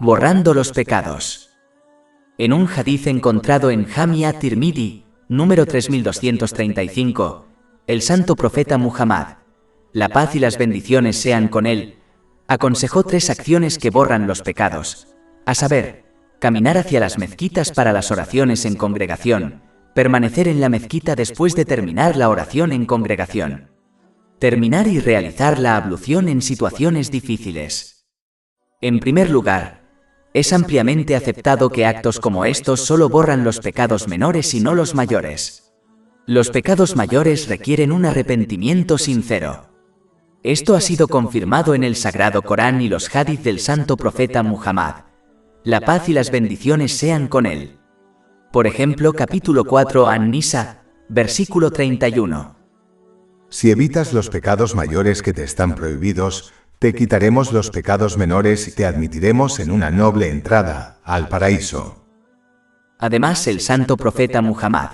Borrando los pecados. En un hadith encontrado en Jami at-Tirmidhi, número 3235, el santo profeta Muhammad, la paz y las bendiciones sean con él, aconsejó 3 acciones que borran los pecados, a saber, caminar hacia las mezquitas para las oraciones en congregación, permanecer en la mezquita después de terminar la oración en congregación, terminar y realizar la ablución en situaciones difíciles. En primer lugar, es ampliamente aceptado que actos como estos solo borran los pecados menores y no los mayores. Los pecados mayores requieren un arrepentimiento sincero. Esto ha sido confirmado en el Sagrado Corán y los hadith del santo profeta Muhammad. La paz y las bendiciones sean con él. Por ejemplo, capítulo 4 An-Nisa, versículo 31. Si evitas los pecados mayores que te están prohibidos, te quitaremos los pecados menores y te admitiremos en una noble entrada al paraíso. Además, el santo profeta Muhammad,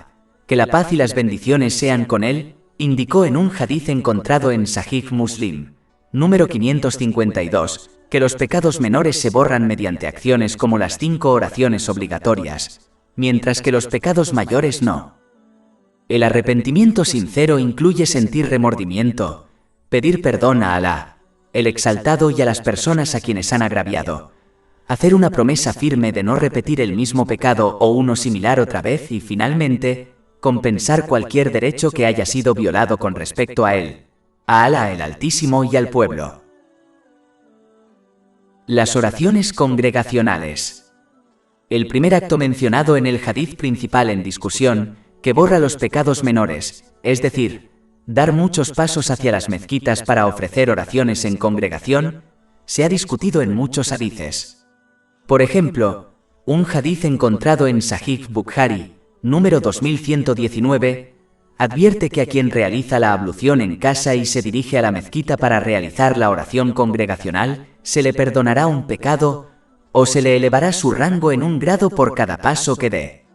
que la paz y las bendiciones sean con él, indicó en un hadith encontrado en Sahih Muslim, número 552, que los pecados menores se borran mediante acciones como las 5 oraciones obligatorias, mientras que los pecados mayores no. El arrepentimiento sincero incluye sentir remordimiento, pedir perdón a Alá, el exaltado, y a las personas a quienes han agraviado, hacer una promesa firme de no repetir el mismo pecado o uno similar otra vez y, finalmente, compensar cualquier derecho que haya sido violado con respecto a él, a Alá el Altísimo y al pueblo. Las oraciones congregacionales. El primer acto mencionado en el hadith principal en discusión, que borra los pecados menores, es decir, dar muchos pasos hacia las mezquitas para ofrecer oraciones en congregación, se ha discutido en muchos hadices. Por ejemplo, un hadith encontrado en Sahih Bukhari, número 2119, advierte que a quien realiza la ablución en casa y se dirige a la mezquita para realizar la oración congregacional, se le perdonará un pecado o se le elevará su rango en un grado por cada paso que dé.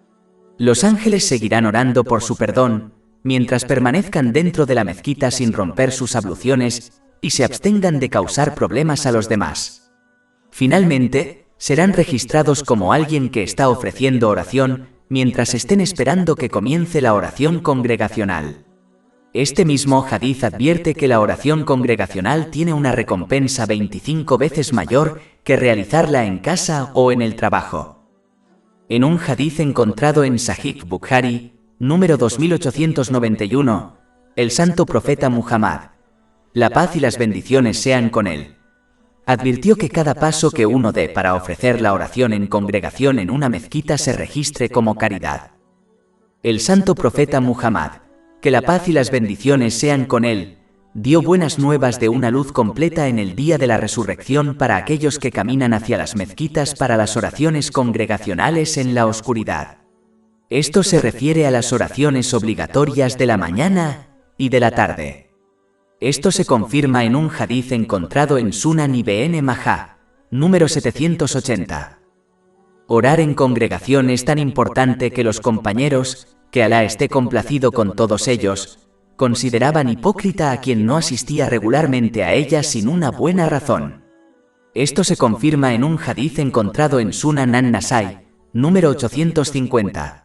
Los ángeles seguirán orando por su perdón, mientras permanezcan dentro de la mezquita sin romper sus abluciones y se abstengan de causar problemas a los demás. Finalmente, serán registrados como alguien que está ofreciendo oración mientras estén esperando que comience la oración congregacional. Este mismo hadith advierte que la oración congregacional tiene una recompensa 25 veces mayor que realizarla en casa o en el trabajo. En un hadith encontrado en Sahih Bukhari, número 2891, el santo profeta Muhammad, la paz y las bendiciones sean con él, advirtió que cada paso que uno dé para ofrecer la oración en congregación en una mezquita se registre como caridad. El santo profeta Muhammad, que la paz y las bendiciones sean con él, dio buenas nuevas de una luz completa en el día de la resurrección para aquellos que caminan hacia las mezquitas para las oraciones congregacionales en la oscuridad. Esto se refiere a las oraciones obligatorias de la mañana y de la tarde. Esto se confirma en un hadith encontrado en Sunan Ibn Majah, número 780. Orar en congregación es tan importante que los compañeros, que Alá esté complacido con todos ellos, consideraban hipócrita a quien no asistía regularmente a ella sin una buena razón. Esto se confirma en un hadith encontrado en Sunan An-Nasai, número 850.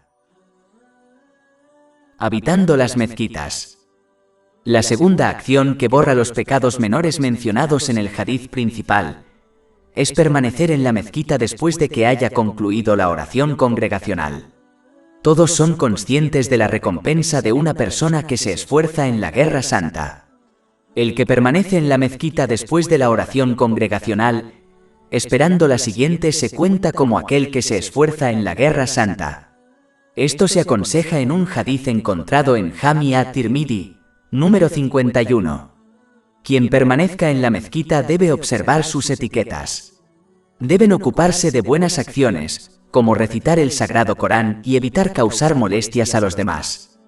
Habitando las mezquitas. La segunda acción que borra los pecados menores mencionados en el hadith principal es permanecer en la mezquita después de que haya concluido la oración congregacional. Todos son conscientes de la recompensa de una persona que se esfuerza en la guerra santa. El que permanece en la mezquita después de la oración congregacional, esperando la siguiente, se cuenta como aquel que se esfuerza en la guerra santa. Esto se aconseja en un hadith encontrado en Jami at-Tirmidhi, número 51. Quien permanezca en la mezquita debe observar sus etiquetas. Deben ocuparse de buenas acciones, como recitar el Sagrado Corán y evitar causar molestias a los demás.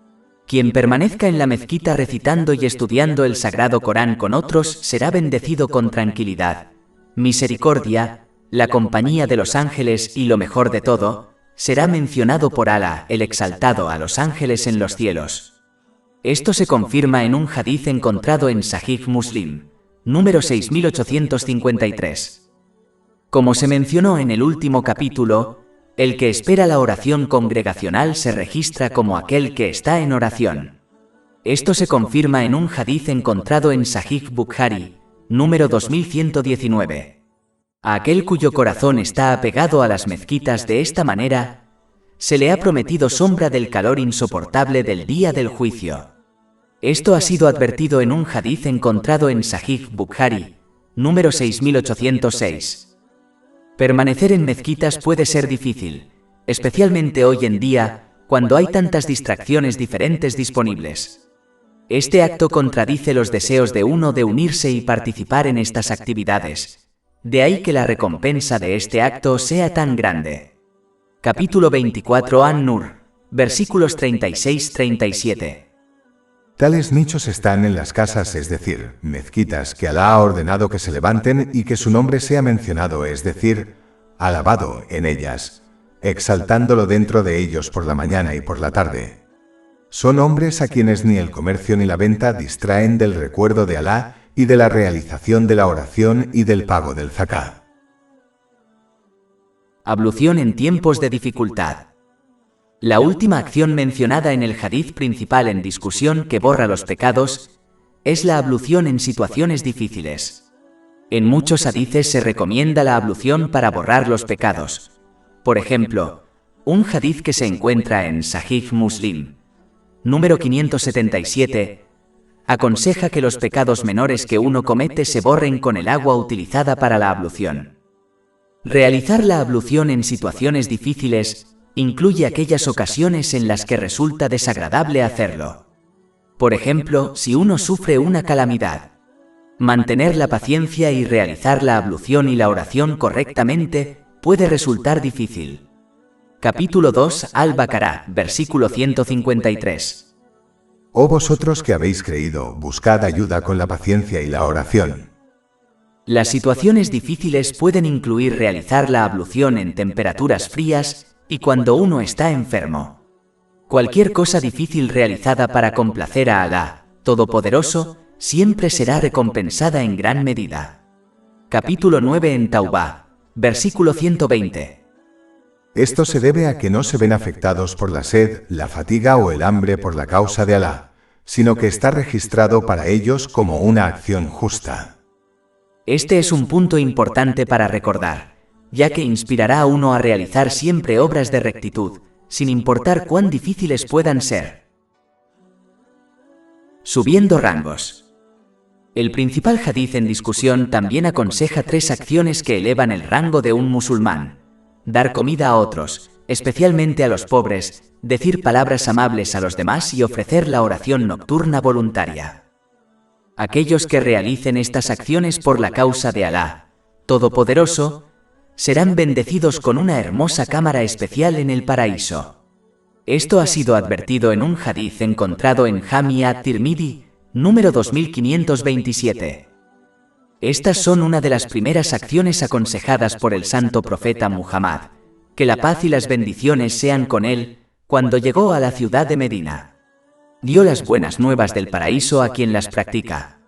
Quien permanezca en la mezquita recitando y estudiando el Sagrado Corán con otros será bendecido con tranquilidad, misericordia, la compañía de los ángeles y, lo mejor de todo, será mencionado por Alá, el exaltado, a los ángeles en los cielos. Esto se confirma en un hadith encontrado en Sahih Muslim, número 6853. Como se mencionó en el último capítulo, el que espera la oración congregacional se registra como aquel que está en oración. Esto se confirma en un hadith encontrado en Sahih Bukhari, número 2119. A aquel cuyo corazón está apegado a las mezquitas de esta manera, se le ha prometido sombra del calor insoportable del día del juicio. Esto ha sido advertido en un hadith encontrado en Sahih Bukhari, número 6806. Permanecer en mezquitas puede ser difícil, especialmente hoy en día, cuando hay tantas distracciones diferentes disponibles. Este acto contradice los deseos de uno de unirse y participar en estas actividades. De ahí que la recompensa de este acto sea tan grande. Capítulo 24 An-Nur, versículos 36-37. Tales nichos están en las casas, es decir, mezquitas, que Alá ha ordenado que se levanten y que su nombre sea mencionado, es decir, alabado en ellas, exaltándolo dentro de ellos por la mañana y por la tarde. Son hombres a quienes ni el comercio ni la venta distraen del recuerdo de Alá y de la realización de la oración y del pago del zaká. Ablución en tiempos de dificultad. La última acción mencionada en el hadith principal en discusión que borra los pecados es la ablución en situaciones difíciles. En muchos hadices se recomienda la ablución para borrar los pecados. Por ejemplo, un hadith que se encuentra en Sahih Muslim, número 577, aconseja que los pecados menores que uno comete se borren con el agua utilizada para la ablución. Realizar la ablución en situaciones difíciles incluye aquellas ocasiones en las que resulta desagradable hacerlo. Por ejemplo, si uno sufre una calamidad. Mantener la paciencia y realizar la ablución y la oración correctamente puede resultar difícil. Capítulo 2 Al-Baqarah, versículo 153. Oh vosotros que habéis creído, buscad ayuda con la paciencia y la oración. Las situaciones difíciles pueden incluir realizar la ablución en temperaturas frías y cuando uno está enfermo. Cualquier cosa difícil realizada para complacer a Alá, Todopoderoso, siempre será recompensada en gran medida. Capítulo 9 en Taubá, versículo 120. Esto se debe a que no se ven afectados por la sed, la fatiga o el hambre por la causa de Alá, sino que está registrado para ellos como una acción justa. Este es un punto importante para recordar, ya que inspirará a uno a realizar siempre obras de rectitud, sin importar cuán difíciles puedan ser. Subiendo rangos. El principal hadith en discusión también aconseja 3 acciones que elevan el rango de un musulmán: dar comida a otros, especialmente a los pobres, decir palabras amables a los demás y ofrecer la oración nocturna voluntaria. Aquellos que realicen estas acciones por la causa de Alá, Todopoderoso, serán bendecidos con una hermosa cámara especial en el paraíso. Esto ha sido advertido en un hadith encontrado en Jami at-Tirmidhi, número 2527. Estas son una de las primeras acciones aconsejadas por el santo profeta Muhammad, que la paz y las bendiciones sean con él, cuando llegó a la ciudad de Medina. Dio las buenas nuevas del paraíso a quien las practica.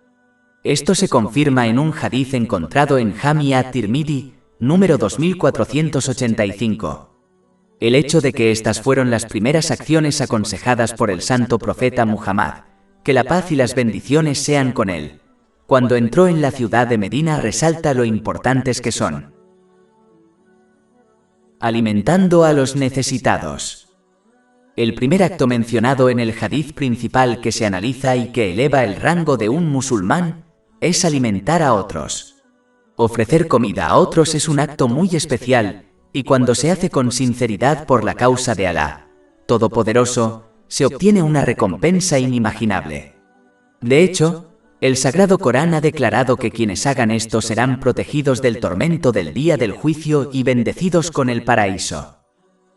Esto se confirma en un hadith encontrado en Jami at-Tirmidhi, número 2485. El hecho de que estas fueron las primeras acciones aconsejadas por el santo profeta Muhammad, que la paz y las bendiciones sean con él, cuando entró en la ciudad de Medina, resalta lo importantes que son. Alimentando a los necesitados. El primer acto mencionado en el hadith principal que se analiza y que eleva el rango de un musulmán es alimentar a otros. Ofrecer comida a otros es un acto muy especial, y cuando se hace con sinceridad por la causa de Alá, Todopoderoso, se obtiene una recompensa inimaginable. De hecho, el Sagrado Corán ha declarado que quienes hagan esto serán protegidos del tormento del día del juicio y bendecidos con el paraíso.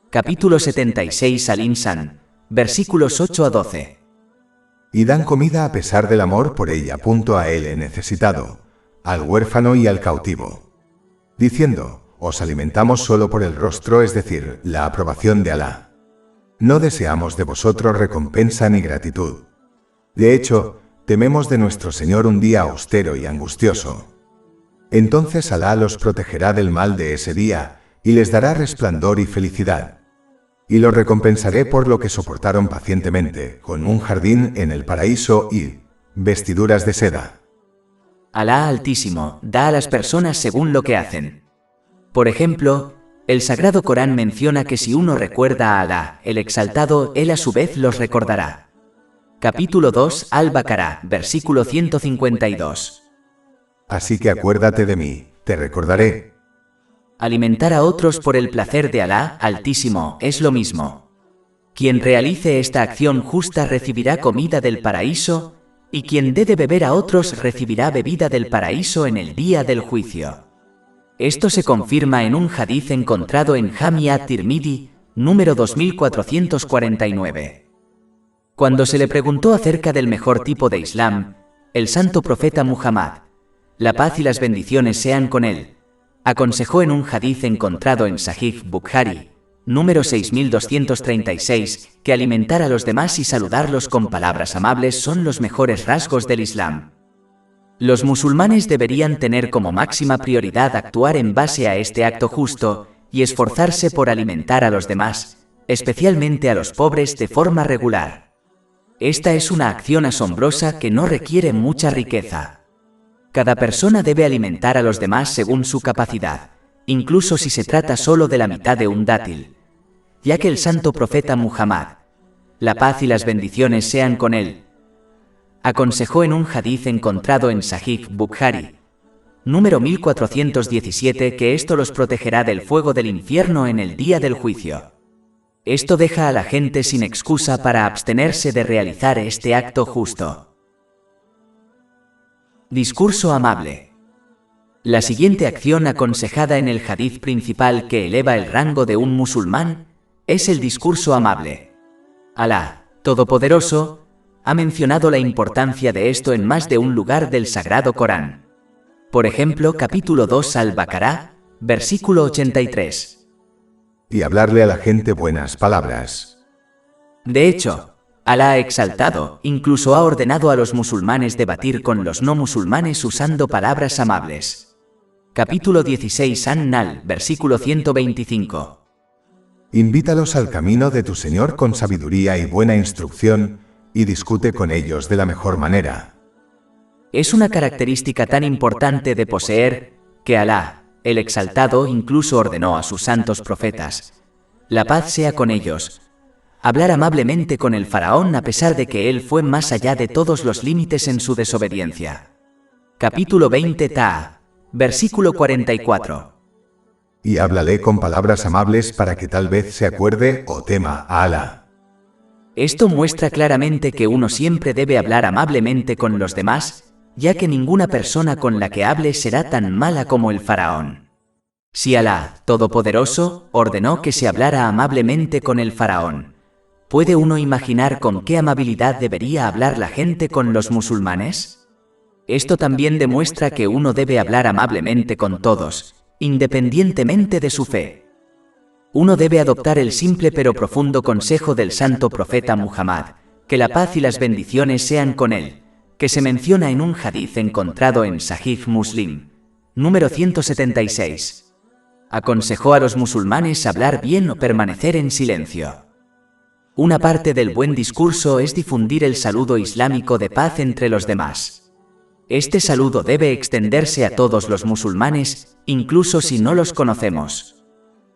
Capítulo 76 Al-Insan, versículos 8 a 12. Y dan comida a pesar del amor por ella, a él necesitado, al huérfano y al cautivo, diciendo: os alimentamos solo por el rostro, es decir, la aprobación de Alá. No deseamos de vosotros recompensa ni gratitud. De hecho, tememos de nuestro Señor un día austero y angustioso. Entonces Alá los protegerá del mal de ese día, y les dará resplandor y felicidad. Y los recompensaré por lo que soportaron pacientemente, con un jardín en el paraíso y vestiduras de seda. Alá Altísimo da a las personas según lo que hacen. Por ejemplo, el Sagrado Corán menciona que si uno recuerda a Alá, el Exaltado, él a su vez los recordará. Capítulo 2, Al-Baqará, versículo 152. Así que acuérdate de mí, te recordaré. Alimentar a otros por el placer de Alá Altísimo es lo mismo. Quien realice esta acción justa recibirá comida del paraíso, y quien dé de beber a otros recibirá bebida del paraíso en el día del juicio. Esto se confirma en un hadith encontrado en Jami at-Tirmidhi, número 2449. Cuando se le preguntó acerca del mejor tipo de Islam, el santo profeta Muhammad, la paz y las bendiciones sean con él, aconsejó en un hadith encontrado en Sahih Bukhari, número 6236, que alimentar a los demás y saludarlos con palabras amables son los mejores rasgos del Islam. Los musulmanes deberían tener como máxima prioridad actuar en base a este acto justo y esforzarse por alimentar a los demás, especialmente a los pobres, de forma regular. Esta es una acción asombrosa que no requiere mucha riqueza. Cada persona debe alimentar a los demás según su capacidad, incluso si se trata solo de la mitad de un dátil, ya que el santo profeta Muhammad, la paz y las bendiciones sean con él, aconsejó en un hadith encontrado en Sahih Bukhari, número 1417, que esto los protegerá del fuego del infierno en el día del juicio. Esto deja a la gente sin excusa para abstenerse de realizar este acto justo. Discurso amable. La siguiente acción aconsejada en el hadith principal que eleva el rango de un musulmán es el discurso amable. Alá, Todopoderoso, ha mencionado la importancia de esto en más de un lugar del Sagrado Corán. Por ejemplo, capítulo 2 Al-Baqará, versículo 83. Y hablarle a la gente buenas palabras. De hecho, Alá Exaltado incluso ha ordenado a los musulmanes debatir con los no musulmanes usando palabras amables. Capítulo 16 An-Nahl, versículo 125. Invítalos al camino de tu Señor con sabiduría y buena instrucción, y discute con ellos de la mejor manera. Es una característica tan importante de poseer, que Alá, el Exaltado, incluso ordenó a sus santos profetas, la paz sea con ellos, hablar amablemente con el faraón a pesar de que él fue más allá de todos los límites en su desobediencia. Capítulo 20 Ta'a, versículo 44. Y háblale con palabras amables para que tal vez se acuerde o tema a Alá. Esto muestra claramente que uno siempre debe hablar amablemente con los demás, ya que ninguna persona con la que hable será tan mala como el faraón. Si Alá, Todopoderoso, ordenó que se hablara amablemente con el faraón, ¿puede uno imaginar con qué amabilidad debería hablar la gente con los musulmanes? Esto también demuestra que uno debe hablar amablemente con todos, independientemente de su fe. Uno debe adoptar el simple pero profundo consejo del santo profeta Muhammad, que la paz y las bendiciones sean con él, que se menciona en un hadith encontrado en Sahih Muslim, número 176. Aconsejó a los musulmanes hablar bien o permanecer en silencio. Una parte del buen discurso es difundir el saludo islámico de paz entre los demás. Este saludo debe extenderse a todos los musulmanes, incluso si no los conocemos.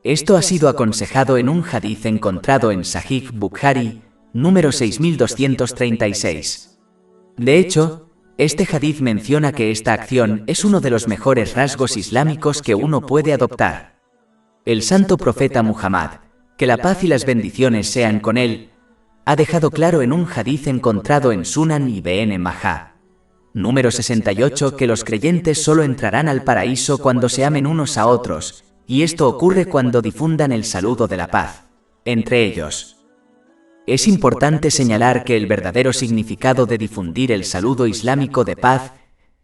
Esto ha sido aconsejado en un hadith encontrado en Sahih Bukhari, número 6236. De hecho, este hadith menciona que esta acción es uno de los mejores rasgos islámicos que uno puede adoptar. El santo profeta Muhammad, que la paz y las bendiciones sean con él, ha dejado claro en un hadith encontrado en Sunan Ibn Majah, número 68, que los creyentes solo entrarán al paraíso cuando se amen unos a otros, y esto ocurre cuando difundan el saludo de la paz entre ellos. Es importante señalar que el verdadero significado de difundir el saludo islámico de paz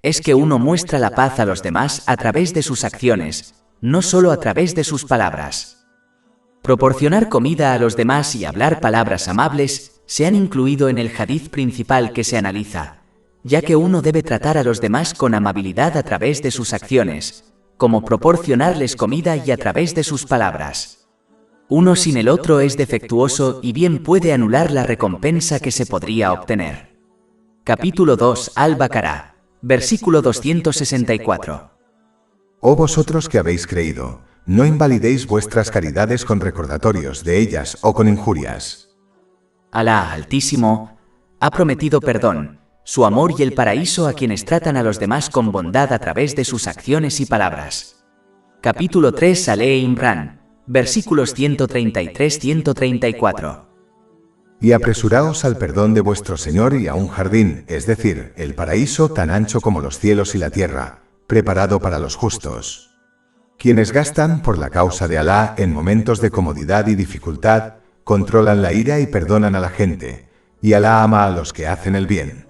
es que uno muestra la paz a los demás a través de sus acciones, no solo a través de sus palabras. Proporcionar comida a los demás y hablar palabras amables se han incluido en el hadith principal que se analiza, ya que uno debe tratar a los demás con amabilidad a través de sus acciones, como proporcionarles comida y a través de sus palabras. Uno sin el otro es defectuoso y bien puede anular la recompensa que se podría obtener. Capítulo 2 Al-Baqarah, versículo 264. Oh vosotros que habéis creído, no invalidéis vuestras caridades con recordatorios de ellas o con injurias. Alá Altísimo ha prometido perdón, su amor y el paraíso a quienes tratan a los demás con bondad a través de sus acciones y palabras. Capítulo 3 Al-Imran, versículos 133-134. Y apresuraos al perdón de vuestro Señor y a un jardín, es decir, el paraíso tan ancho como los cielos y la tierra, preparado para los justos. Quienes gastan por la causa de Alá en momentos de comodidad y dificultad, controlan la ira y perdonan a la gente, y Alá ama a los que hacen el bien.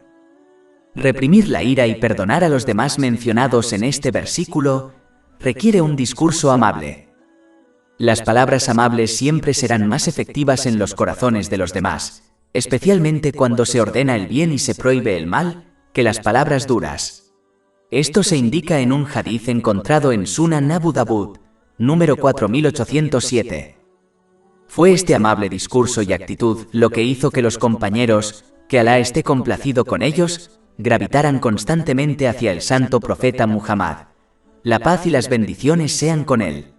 Reprimir la ira y perdonar a los demás mencionados en este versículo requiere un discurso amable. Las palabras amables siempre serán más efectivas en los corazones de los demás, especialmente cuando se ordena el bien y se prohíbe el mal, que las palabras duras. Esto se indica en un hadith encontrado en Sunan Abu Dawud, número 4807. Fue este amable discurso y actitud lo que hizo que los compañeros, que Alá esté complacido con ellos, gravitaran constantemente hacia el santo profeta Muhammad. La paz y las bendiciones sean con él.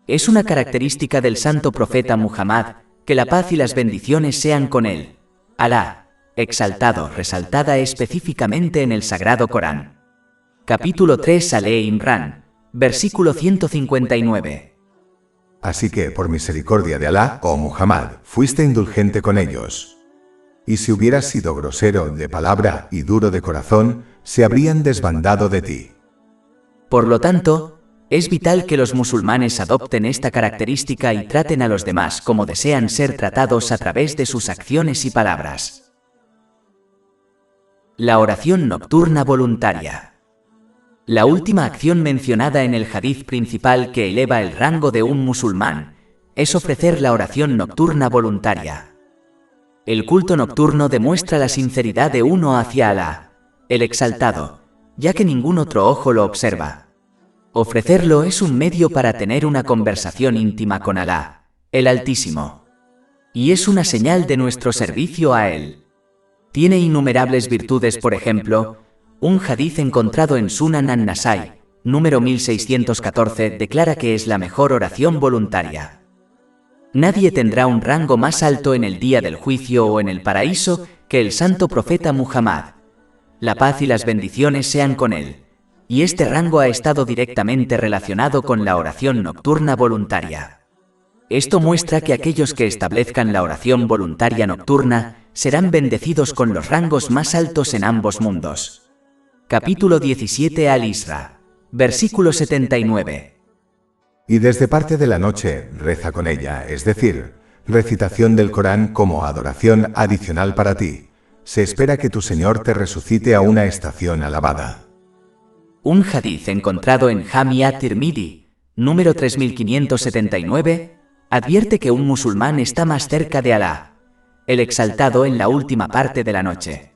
Es una característica del santo profeta Muhammad, que la paz y las bendiciones sean con él. Alá, exaltado, resaltada específicamente en el Sagrado Corán. Capítulo 3 Al-Imran, versículo 159. Así que, por misericordia de Alá, oh Muhammad, fuiste indulgente con ellos. Y si hubieras sido grosero de palabra y duro de corazón, se habrían desbandado de ti. Por lo tanto, es vital que los musulmanes adopten esta característica y traten a los demás como desean ser tratados a través de sus acciones y palabras. La oración nocturna voluntaria. La última acción mencionada en el hadith principal que eleva el rango de un musulmán es ofrecer la oración nocturna voluntaria. El culto nocturno demuestra la sinceridad de uno hacia Alá, el exaltado, ya que ningún otro ojo lo observa. Ofrecerlo es un medio para tener una conversación íntima con Alá, el Altísimo. Y es una señal de nuestro servicio a Él. Tiene innumerables virtudes, por ejemplo, un hadith encontrado en Sunan an-Nasai, número 1614, declara que es la mejor oración voluntaria. Nadie tendrá un rango más alto en el día del juicio o en el paraíso que el santo profeta Muhammad. La paz y las bendiciones sean con él. Y este rango ha estado directamente relacionado con la oración nocturna voluntaria. Esto muestra que aquellos que establezcan la oración voluntaria nocturna serán bendecidos con los rangos más altos en ambos mundos. Capítulo 17 Al-Isra, versículo 79. Y desde parte de la noche, reza con ella, es decir, recitación del Corán como adoración adicional para ti. Se espera que tu Señor te resucite a una estación alabada. Un hadith encontrado en Jami at-Tirmidhi, número 3579, advierte que un musulmán está más cerca de Alá, el exaltado, en la última parte de la noche.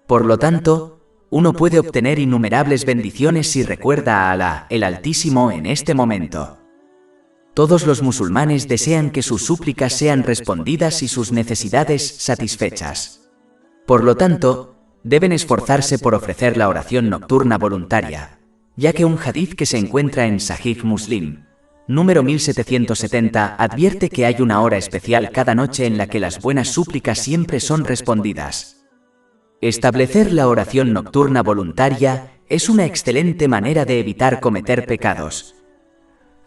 Por lo tanto, uno puede obtener innumerables bendiciones si recuerda a Alá, el Altísimo, en este momento. Todos los musulmanes desean que sus súplicas sean respondidas y sus necesidades satisfechas. Por lo tanto, deben esforzarse por ofrecer la oración nocturna voluntaria, ya que un hadith que se encuentra en Sahih Muslim, número 1770, advierte que hay una hora especial cada noche en la que las buenas súplicas siempre son respondidas. Establecer la oración nocturna voluntaria es una excelente manera de evitar cometer pecados.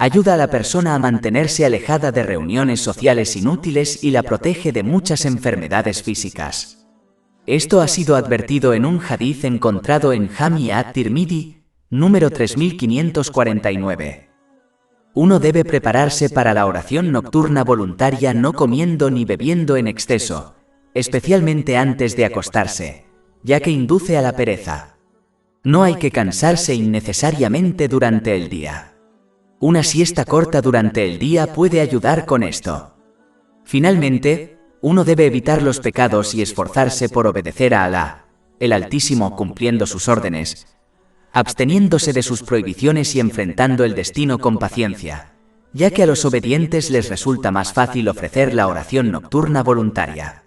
Ayuda a la persona a mantenerse alejada de reuniones sociales inútiles y la protege de muchas enfermedades físicas. Esto ha sido advertido en un hadith encontrado en Jami at-Tirmidhi, número 3549. Uno debe prepararse para la oración nocturna voluntaria no comiendo ni bebiendo en exceso, especialmente antes de acostarse, ya que induce a la pereza. No hay que cansarse innecesariamente durante el día. Una siesta corta durante el día puede ayudar con esto. Finalmente, uno debe evitar los pecados y esforzarse por obedecer a Alá, el Altísimo cumpliendo sus órdenes, absteniéndose de sus prohibiciones y enfrentando el destino con paciencia, ya que a los obedientes les resulta más fácil ofrecer la oración nocturna voluntaria.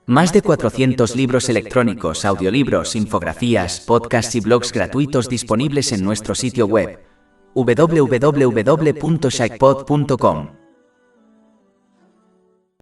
Más de 400 libros electrónicos, audiolibros, infografías, podcasts y blogs gratuitos disponibles en nuestro sitio web www.shakepod.com.